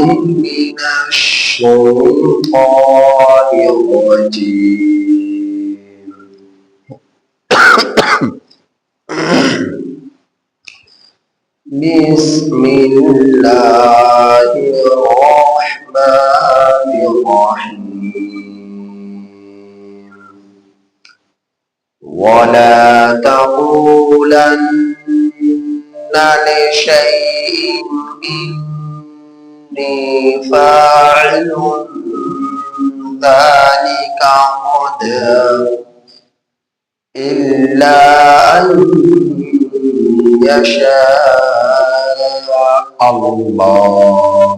من الشيطان الرجيم. بسم الله الرحمن الرحيم. ولا تقولن لشيء إني فاعل ذلك غدا إلا أن يشاء الله.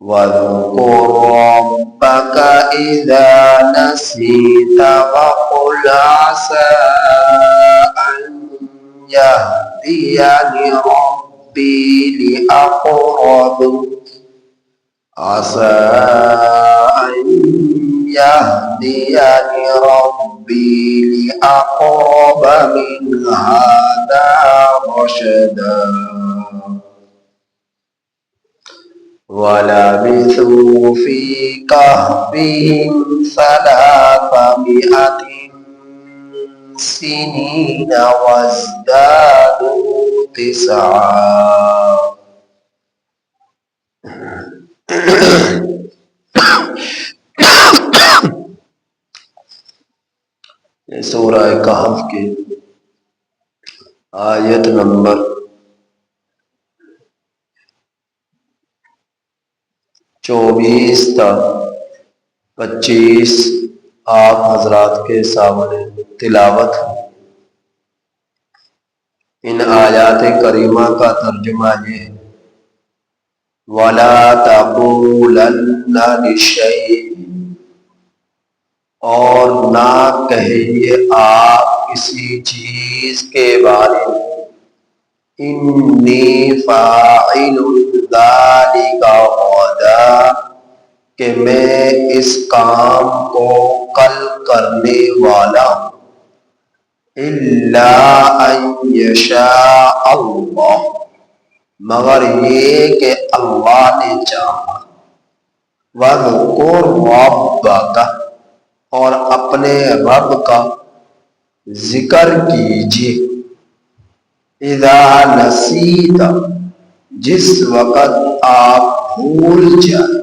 واذكر ربك إذا نسيت وقل عسى أن يهديني ربي لأقرب عسى أن يهديني ربي لأقرب من هذا رشدا. ولبثوا في كهفهم 300 سنين وازدادوا 9. سورہ کہف کی آیت نمبر 24 تا 25 آپ حضرات کے سامنے تلاوت. ان آیات کریمہ کا ترجمہ یہ ہے: وَلَا تَقُولَنَّ لِشَيْءٍ، اور نہ کہیے آپ کسی چیز کے بارے میں، انی فاعل ذلک غدا، کہ میں اس کام کو کل کرنے والا ہوں، الا ان یشاء اللہ، مگر یہ کہ اللہ نے چاہا. وَاذْكُرْ رَبَّكَ، اور اپنے رب کا ذکر کیجیے. اذا نسیت، جس وقت آپ بھول جائیں.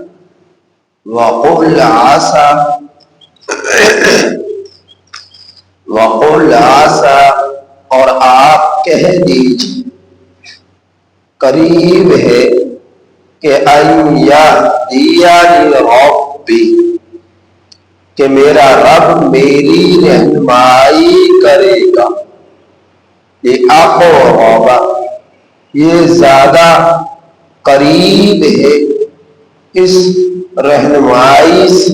وَقُلْ عَسَى، اور آپ کہہ دیجیے قریب ہے کہ ان یہدینی ربی، کہ میرا رب میری رہنمائی کرے گا. یہ اقرب، یہ زیادہ قریب ہے اس رہنمائی سے.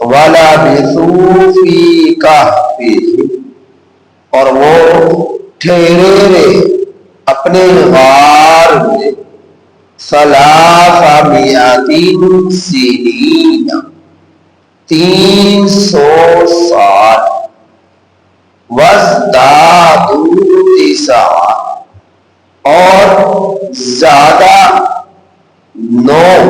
وَلَبِثُوا فِي كَهْفِهِمْ، اور وہ ٹھہرے رہے اپنے غار میں 300 سنین، 300 سال. وَازْدَادُوا 9، اور زیادہ 9.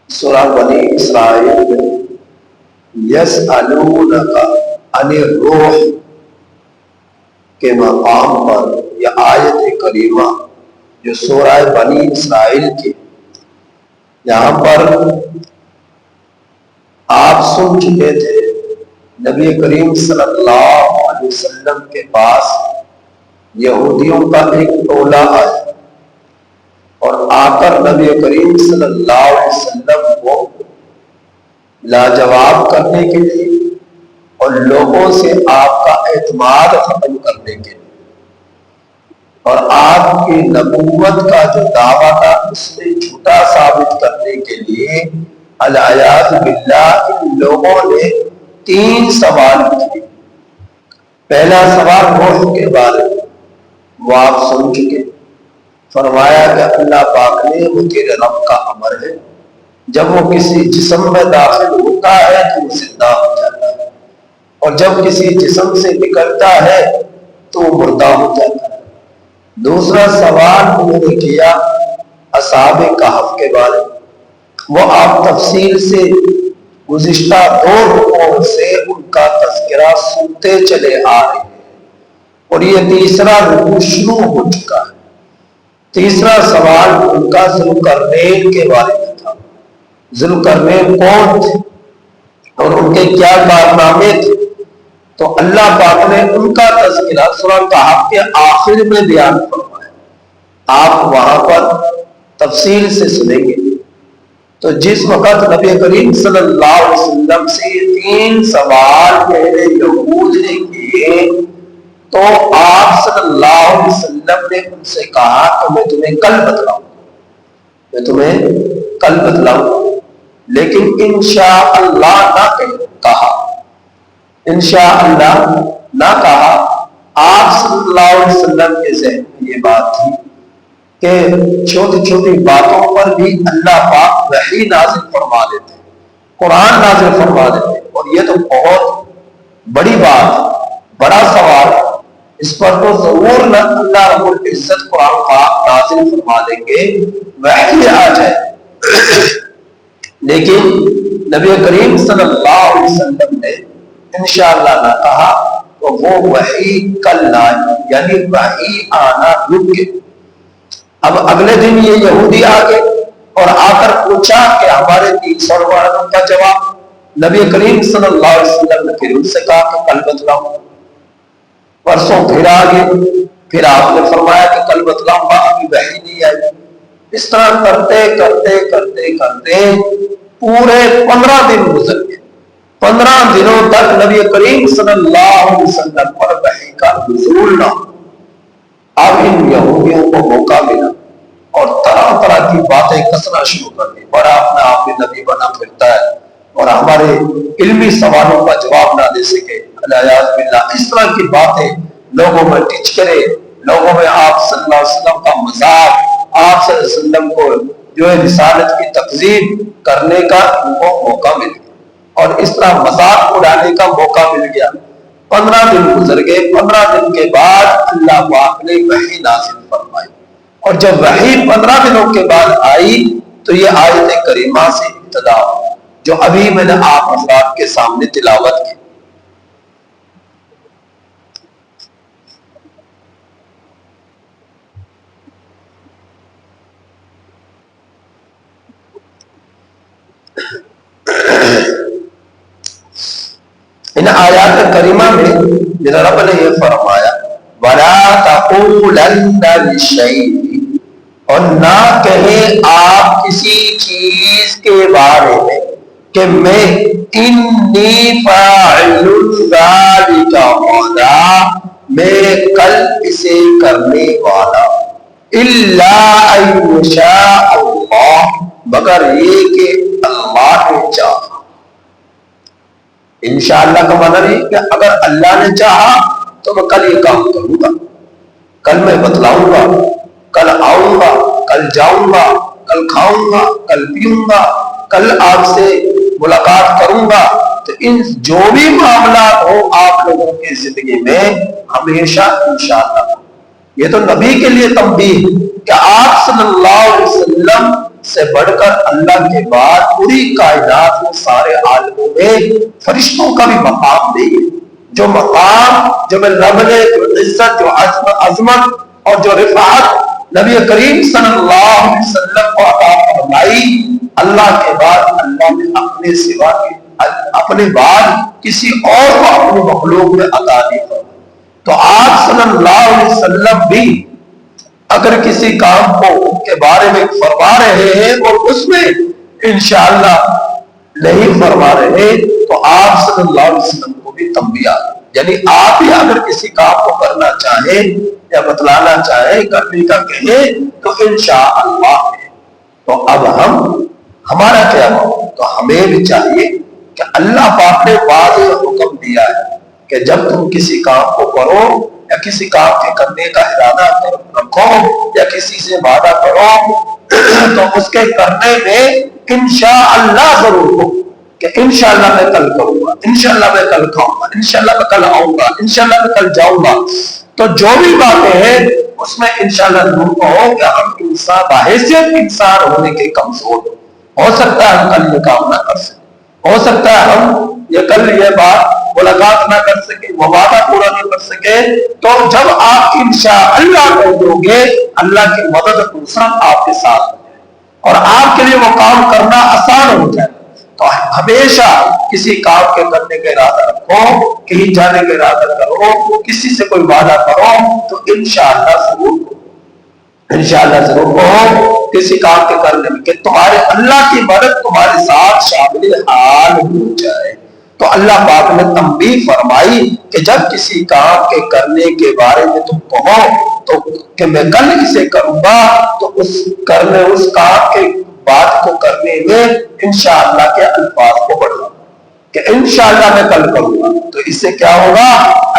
سورہ بنی اسرائیل میں یسألونک عن الروح کے مقام پر یہ آیت کریمہ جو سورہ بنی اسرائیل کی، یہاں پر آپ سن چکے تھے نبی کریم صلی اللہ علیہ وسلم کے پاس یہودیوں کا ایک ٹولہ آیا، اور آ کر نبی کریم صلی اللہ علیہ وسلم کو لاجواب کرنے کے لیے اور لوگوں سے آپ کا اعتماد ختم کرنے کے لیے اور آپ کی نبوت کا جو دعویٰ تھا اس میں جھوٹا ثابت کرنے کے لیے العیاذ باللہ ان لوگوں نے 3 سوال کیے. پہلا سوال روح کے بارے میں، وہ آپ سن چکے. فرمایا کہ اللہ پاک نے وہ تیرے رب کا امر ہے، جب وہ کسی جسم میں داخل ہوتا ہے تو وہ زندہ ہو جاتا ہے. اور جب کسی جسم سے نکلتا ہے تو وہ مردہ ہو جاتا ہے۔ دوسرا سوال انہوں نے کیا اصحاب کہف کے بارے میں، وہ آپ تفصیل سے گزشتہ 2 رکوع سے ان کا تذکرہ سنتے چلے آ رہے ہیں، اور یہ تیسرا رکوع شروع ہو چکا ہے۔ تیسرا سوال ان کا ذوالقرنین کے بارے میں تھا۔ ذوالقرنین کون تھے اور ان کے کیا کارنامے تھے؟ تو اللہ پاک نے ان کا تذکرہ سورہ کہف کے آخر میں بیان فرمایا، آپ وہاں پر تفصیل سے سنیں گے۔ تو جس وقت نبی کریم صلی اللہ علیہ وسلم سے 3 سوال پہلے یہود نے کیے تو آپ صلی اللہ علیہ وسلم نے ان سے کہا کہ میں تمہیں کل بتلاؤں، میں تمہیں کل بتلاؤں، لیکن انشاءاللہ نہ کہا، انشاءاللہ نہ کہا۔ آپ صلی اللہ علیہ وسلم کے ذہن میں یہ بات تھی کہ چھوٹی چھوٹی باتوں پر بھی اللہ پاک وحی نازل فرما دیتے، قرآن نازل فرما دیتے، اور یہ تو بہت بڑی بات، بڑا سوال، اس پر تو ضرور نہ اللہ رب العزت قرآن پاک نازل فرما دیں گے، وحی آ جائے۔ لیکن نبی کریم صلی اللہ علیہ وسلم نے انشاءاللہ نہ کہا تو وہ وحی کل آئی، یعنی وحی آنا رک گئی۔ اب اگلے دن یہ یہودی آگے اور آ کر پوچھا کہ ہمارے 3 سوالوں کا جواب۔ نبی کریم صلی اللہ علیہ وسلم نے پھر ان سے کہا کہ کل بتلاؤں۔ پرسوں پھر آگے، پھر آپ نے فرمایا کہ کل بتلاؤں گا، ابھی وحی نہیں آئی۔ اس طرح کرتے کرتے کرتے کرتے پورے 15 دن گزر گئے۔ 15 دنوں تک نبی کریم صلی اللہ علیہ وسلم پر وحی کا نزول نہ ہو۔ اب ان یہودیوں کو موقع ملا اور طرح طرح کی باتیں کسنا شروع کر دی، بڑا اپنا آپ میں نبی بنا پھرتا ہے اور ہمارے علمی سوالوں کا جواب نہ دے سکے، علیہ باللہ، اس طرح کی باتیں لوگوں میں ٹچ کرے، لوگوں میں آپ صلی اللہ علیہ وسلم کا مذاق، آپ صلی اللہ علیہ وسلم کو جو ہے رسالت کی تکذیب کرنے کا ان کو موقع مل گیا، اور اس طرح مذاق اڑانے کا موقع مل گیا۔ 15 دن گزر گئے۔ 15 دن کے بعد اللہ پاک نے وحی نازل فرمائی، اور جب وحی 15 دنوں کے بعد آئی تو یہ آیت کریمہ سے ابتدا جو ابھی میں نے آپ حضرات کے سامنے تلاوت کی۔ ان آیات کریمہ میں میرا رب نے یہ فرمایا وَلَا تَقُولَنَّ لِشَيْءٍ، اور نہ کہیں آپ کسی چیز کے بارے میں کہ میں انی فاعل ذلک غدا، میں کل اسے کرنے والا، الا ان یشاء اللہ، مگر یہ کہ اللہ نے چاہا۔ انشاءاللہ کا معنی ہے کہ اگر اللہ نے چاہا تو میں کل یہ کام کروں گا، کل میں بتلاؤں گا، کل آؤں گا، کل جاؤں گا، کل کھاؤں گا، کل پیوں گا، کل آپ سے ملاقات کروں گا۔ تو ان جو بھی معاملات ہو آپ لوگوں کی زندگی میں ہمیشہ انشاءاللہ۔ یہ تو نبی کے لیے تنبیہ کہ آپ صلی اللہ علیہ وسلم سے بڑھ کر اللہ کے بعد پوری کائنات میں سارے عالموں میں فرشتوں کا بھی مقام نہیں ہے۔ جو مقام جو میں رب نے جو عزت، جو عظمت اور جو رفعت نبی کریم صلی اللہ علیہ وسلم کو عطا فرمائی، اللہ کے بعد اللہ نے اپنے سوا کے اپنے بعد کسی اور کو اپنی مخلوق میں عطا نہیں فرمائی۔ تو آپ صلی اللہ علیہ وسلم بھی اگر کسی کام کو کے بارے میں فرما رہے ہیں اور اس میں انشاءاللہ نہیں فرما رہے تو آپ صلی اللہ علیہ وسلم کو بھی تنبیہ، یعنی آپ ہی اگر کسی کام کو کرنا چاہیں یا بتلانا چاہیں، کرنے کا کہیں تو انشاءاللہ ہے۔ تو اب ہمارا کیا ہو، تو ہمیں بھی چاہیے کہ اللہ پاک نے واضح حکم دیا ہے کہ جب تم کسی کام کو کرو یا کسی کام کے کرنے کا ارادہ رکھو یا کسی سے وعدہ کرو تو اس کے کرنے میں انشاءاللہ ضرور ہو کہ انشاءاللہ میں کل کروں گا، انشاءاللہ میں کل کھاؤں گا، انشاءاللہ میں کل آؤں گا، انشاءاللہ میں کل جاؤں گا. تو جو بھی باتیں ہیں اس میں انشاءاللہ ضرور کہو کہ ہم انسان بحیثیت انسان ہونے کے کمزور ہو سکتا ہے ہم کل یہ کام نہ کر سکیں، ہو سکتا ہے ہم یہ کل یہ بات ملاقات نہ کر سکے، وہ وعدہ پورا نہ کر سکے. تو جب آپ انشاءاللہ کہہ دو گے اللہ کی مدد نصرت آپ کے ساتھ ہو جائے اور آپ کے لیے وہ کام کرنا آسان ہو جائے. تو ہمیشہ کسی کام کے کرنے کا ارادہ رکھو، کہیں جانے کا ارادہ کرو، کسی سے کوئی وعدہ کرو تو انشاءاللہ ضرور کرو، انشاءاللہ ضرور کہو کسی کام کے کرنے میں کہ تمہارے اللہ کی مدد تمہارے ساتھ شامل حال ہو جائے. تو اللہ پاک نے تنبیہ فرمائی کہ جب کسی کام کے کرنے کے بارے میں تم کہو تو کہ میں کل اسے کروں گا، تو اس کام کے بات کو کرنے میں انشاءاللہ کے الفاظ کو بڑھاؤ کہ انشاءاللہ میں کل کروں گا. تو اس سے کیا ہوگا؟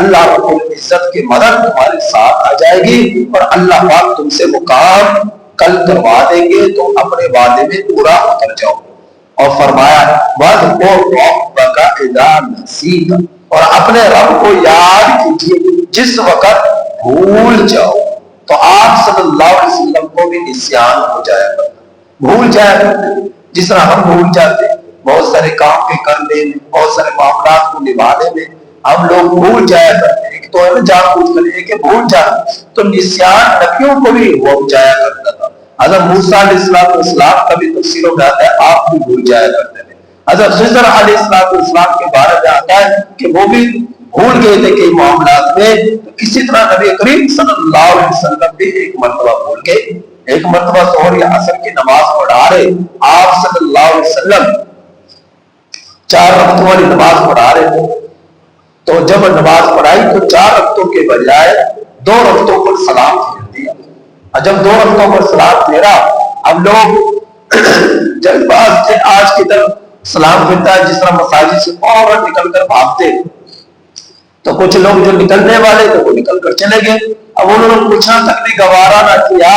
اللہ رب العزت کی مدد تمہارے ساتھ آ جائے گی اور اللہ پاک تم سے وہ کام کل کروا دیں گے. تو اپنے وعدے میں پورا اتر جاؤ. اور فرمایا وَاذْكُرْ رَبَّكَ إِذَا نَسِيتَ، اور اپنے رب کو یاد کیجیے جس وقت بھول جاؤ. تو آپ صلی اللہ علیہ وسلم کو بھی نسیان ہو جائے گا، بھول جائے گا جس طرح ہم بھول جاتے ہیں بہت سارے کام کے کرنے میں، بہت سارے معاملات کو نبھانے میں ہم لوگ بھول جایا کرتے ہیں. ایک تو ہے نا جان بوجھ کر یہ کہ بھول جانا، تو نسیان نبیوں کو بھی ہو جایا کرتا تھا. حضرت موسیٰ علیہ السلام کا بھی تفسیروں میں آتا ہے آپ بھی بھول جایا کرتے تھے. حضرت خضر علیہ السلام کے بارے میں آتا ہے کہ وہ بھی بھول گئے تھے کئی معاملات میں. اسی طرح نبی کریم صلی اللہ علیہ وسلم بھی ایک مرتبہ بھول گئے. ایک مرتبہ ظہر یا عصر کی نماز پڑھا رہے آپ صلی اللہ علیہ وسلم 4 رکعتوں والی نماز پڑھا رہے تھے. تو جب نماز پڑھائی تو 4 رکعتوں کے بجائے 2 رکعتوں پر سلام پھیر دیا. اور جب 2 رکعتوں پر سلام پھیرا، اب لوگ جب باز آج کی طرف سلام پھیرتا ہے جس طرح مساجد سے فوراً نکل کر بھاگتے، تو کچھ لوگ جو نکلنے والے تھے وہ نکل کر چلے گئے. اب انہوں نے پوچھنا تک بھی گوارا نہ کیا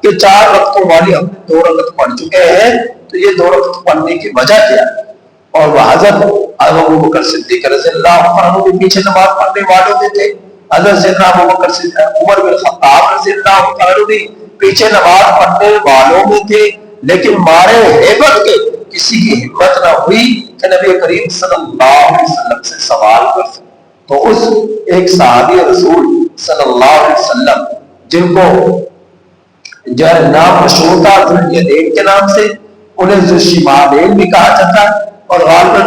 کہ 4 رکعتوں والی ہم نے 2 رکعت پڑھ چکے ہیں، تو یہ 2 رکعت پڑھنے کی وجہ کیا ہے؟ اور وہ حضرت ابو بکر صدیق رضی اللہ عنہ کے پیچھے نماز پڑھنے والوں میں تھے. حضرت سیدنا ابو بکر صدیق، عمر بن خطاب رضی اللہ عنہ بھی پیچھے نماز پڑھنے والوں میں تھے، لیکن مارے ہیبت کے کسی کی ہمت نہ ہوئی کہ نبی کریم صلی اللہ علیہ وسلم سے سوال کر سکے. تو اس ایک صحابی رسول صلی اللہ علیہ وسلم جن کو جو نام مشہور تھا ذوالیدین کے نام سے، انہیں ذوالشمالین بھی کہا جاتا ہے اور غالباً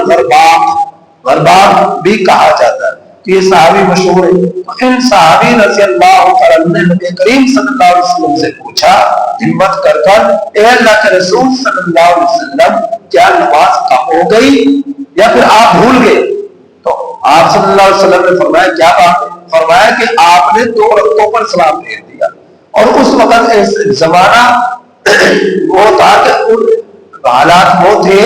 غرباق بھی کہا جاتا ہے. تو یہ صحابی مشہور ہے. تو ان صحابی رضی اللہ عنہ نے نبی کریم صلی اللہ علیہ وسلم سے پوچھا ہمت کر اے اللہ کے رسول صلی اللہ علیہ وسلم کیا نماز کم ہو گئی یا پھر آپ بھول گئے؟ تو آپ صلی اللہ علیہ وسلم نے فرمایا کیا بات ہے؟ فرمایا کہ آپ نے 2 رکعتوں پر سلام پھیر دیا. اور اس وقت زمانہ وہ تھا کہ حالات وہ تھے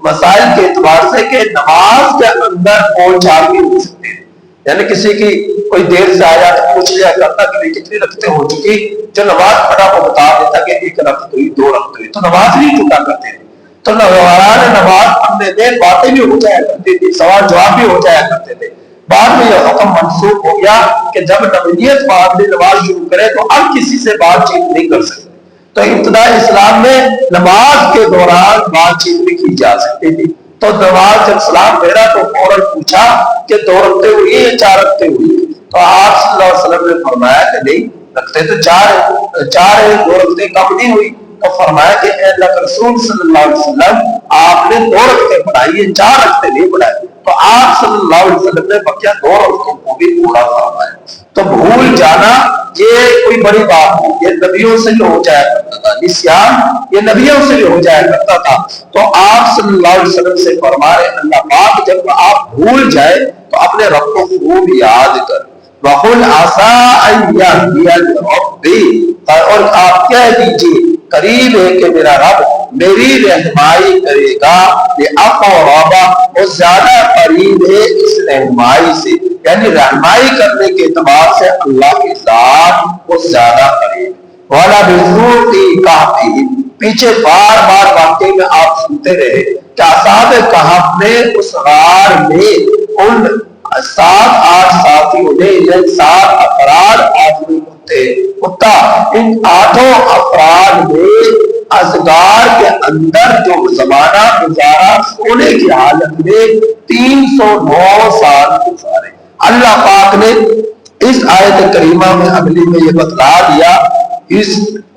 مسائل کے اعتبار سے کہ نماز کے اندر پہنچ بھی ہو سکتے ہیں. یعنی کسی کی کوئی دیر سے آیا تو پوچھ لیا کرتا کہ کتنی رکعتیں ہو چکی، جو نماز پڑھا وہ بتا دیتا کہ 1 رکعت ہوئی 2 رکعت ہوئی، تو نماز نہیں چکا کرتے تھے. تو نماز پڑھنے میں باتیں بھی ہو جایا کرتی تھی، سوال جواب بھی ہو جایا کرتے تھے. بعد میں یہ حکم منسوخ ہو گیا کہ جب نبویت پابند نماز شروع کرے تو اب کسی سے بات چیت نہیں کر سکتے. تو ابتدائی اسلام میں نماز کے دوران بات چیت بھی کی جا سکتی تھی. تو نماز جب سلام پھیرا تو فوراً پوچھا کہ 2 رکعتیں ہوئی یا 4 رکعتیں ہوئی؟ تو آپ صلی اللہ علیہ وسلم نے فرمایا کہ نہیں، رکعتیں تو 4 ہیں، 2 رکعتیں کم نہیں ہوئی. تو فرمایا کہ اے اللہ کے رسول صلی اللہ علیہ وسلم آپ نے 2 رکعتیں پڑھائی ہیں، 4 رکعتیں نہیں پڑھائی. تو آپ صلی اللہ علیہ وسلم نے بقیہ 2 رکعتوں کو بھی پورا فرمایا. تو بھول جانا یہ کوئی بڑی بات نہیں، یہ نبیوں سے جو ہو جایا کرتا تھا. نسیان یہ نبیوں سے جو ہو جایا کرتا تھا. تو آپ صلی اللہ علیہ وسلم سے فرما رہے اللہ پاک جب آپ بھول جائے تو اپنے رب کو خوب یاد کر. وَقُلْ عَسَىٰ أَن يَهْدِيَنِ رَبِّي، اور آپ کہہ دیجئے قریب ہے کہ میرا رب میری رہنمائی کرے گا. لِأَقْرَبَ، وہ زیادہ قریب ہے اس رہنمائی سے، یعنی رہنمائی کرنے کے اعتبار سے اللہ کی ذات وہ زیادہ قریب. وَلَبِثُوا فِي كَهْفِهِمْ، پیچھے بار بار واقعے میں آپ سنتے رہے کہ اصحاب کہف نے اس غار میں ان 7-8 ساتھیوں نے، یہ 7 افراد آدمی کتا، ان 8 افراد نے ازگار کے اندر جو زمانہ گزارا سونے کی حالت میں 309 سال گزارے۔ اللہ پاک نے اس آیت کریمہ میں اگلی میں یہ بتلا دیا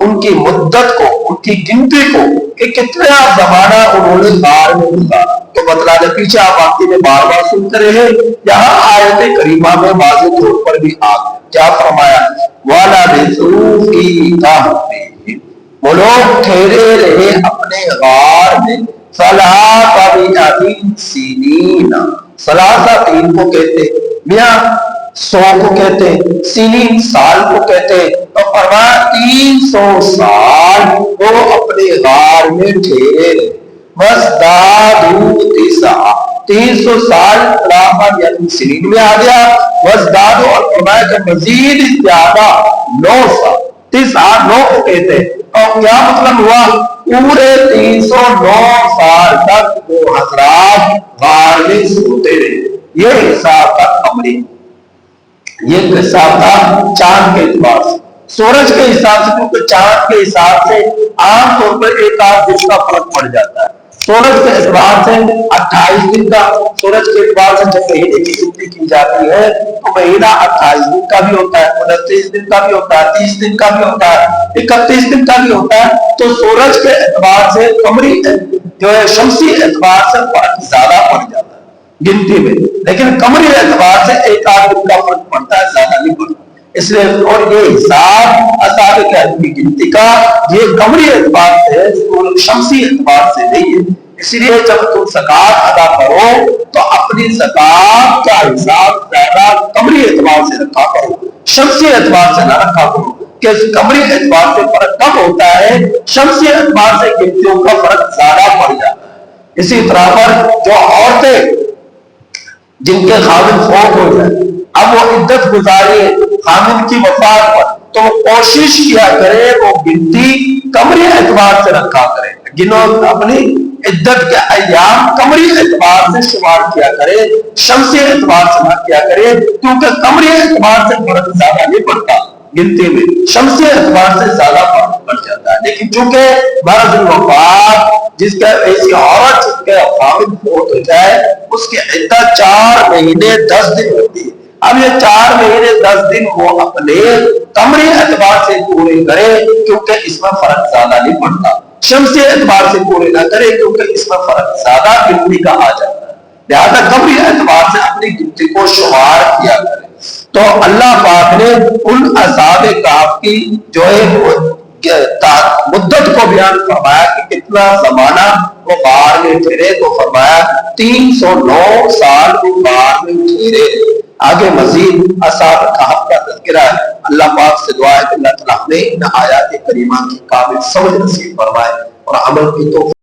ان کی مدت کو، ان کی گنتی کو، کہ کتنا زمانہ انہوں نے غار میں گزارا۔ تو بتلا دے، پیچھے آپ واقعی میں بار بار سنتے رہے، یہاں آیت کریمہ میں واضح طور پر بھی کیا فرمایا؟ وَلَبِثُوا فِي كَهْفِهِمْ، وہ لوگ ٹھہرے رہے اپنے غار میں، ثَلَاثَ سِنِينَ، ثلاثہ 3 کو کہتے میاں 100 کو کہتے، سنین سال کو کہتے، تو فرمایا 300 سال وہ اپنے غار میں ٹھہرے رہے۔ وَازْدَادُوا تِسْعًا، 300 سال یعنی سنین میں آ گیا، وَازْدَادُوا، اور فرمایا کہ مزید زیادہ 9 سال، 9 کو کہتے، اور کیا مطلب ہوا؟ پورے 309 سال تک وہ حضرات غار میں سوتے رہے۔ یہ حساب تھا قمری، یہ حساب تھا چاند کے اعتبار سے، سورج کے حساب سے، کیونکہ چاند کے حساب سے عام طور پر 1-8 دن کا فرق پڑ جاتا ہے۔ سورج کے اعتبار سے 28 دن کا، سورج کے اعتبار سے جب مہینے کی گنتی کی جاتی ہے تو مہینہ 28 دن کا بھی ہوتا ہے، 29 دن کا بھی ہوتا ہے، 30 دن کا بھی ہوتا ہے، 31 دن کا بھی ہوتا ہے۔ تو سورج کے اعتبار سے قمری جو ہے شمسی اعتبار سے فرق زیادہ پڑ جاتا ہے گنتی میں، لیکن قمری اعتبار سے 1-8 دن کا فرق پڑتا ہے، زیادہ نہیں پڑتا۔ اس لیے اور یہ حساب اصحاب کہف کی گنتی کا یہ قمری اعتبار سے ہے، شمسی اعتبار سے نہیں ہے۔ اسی لیے جب تم زکات ادا کرو تو اپنی زکات کا حساب زیادہ قمری اعتبار سے رکھا کرو، شمسی اعتبار سے نہ رکھا کرو، کہ قمری اعتبار سے فرق کم ہوتا ہے، شمسی اعتبار سے گنتیوں کا فرق زیادہ پڑ جاتا ہے۔ اسی طرح پر جو عورتیں جن کے خاوند فوت ہو جائے، اب وہ عدت گزاری ہے خاوند کی وفات پر، تو کوشش کیا کرے وہ گنتی قمری اعتبار سے رکھا کرے، جنہوں اپنی عدت کے ایام قمری اعتبار سے شمار کیا کرے، شمسی اعتبار سے نہ کیا کرے، کیونکہ قمری اعتبار سے فرق زیادہ نہیں پڑتا گنتی میں، شمسی اعتبار سے زیادہ فرق پڑ جاتا ہے۔ لیکن چونکہ مرض الوفات، جس کا ایسی عورت جس کے خاوند فوت ہو جائے، اس کی عدت 4 مہینے 10 دن ہوتی ہے۔ اب یہ 4 مہینے 10 دن وہ اپنے قمری اعتبار سے پورے کرے، کیونکہ اس میں فرق زیادہ نہیں پڑتا، شمسی اعتبار سے پورے نہ کرے کیونکہ اس میں فرق زیادہ گنتی کا آ جاتا ہے، لہذا قمری اعتبار سے اپنی گنتی کو شمار کیا کرے۔ تو اللہ پاک نے ان اصحاب کہف کی جو ہے مدت کو بیان فرمایا کہ کتنا زمانہ وہ غار میں ٹھہرے، تو فرمایا 309 سال وہ غار میں ٹھہرے۔ آگے مزید اصحاب کہف کا تذکرہ ہے۔ اللہ پاک سے دعا ہے کہ اللہ تعالیٰ ہمیں ان آیات کریمہ کی کامل سمجھ نصیب فرمائے اور عمل کی توفیق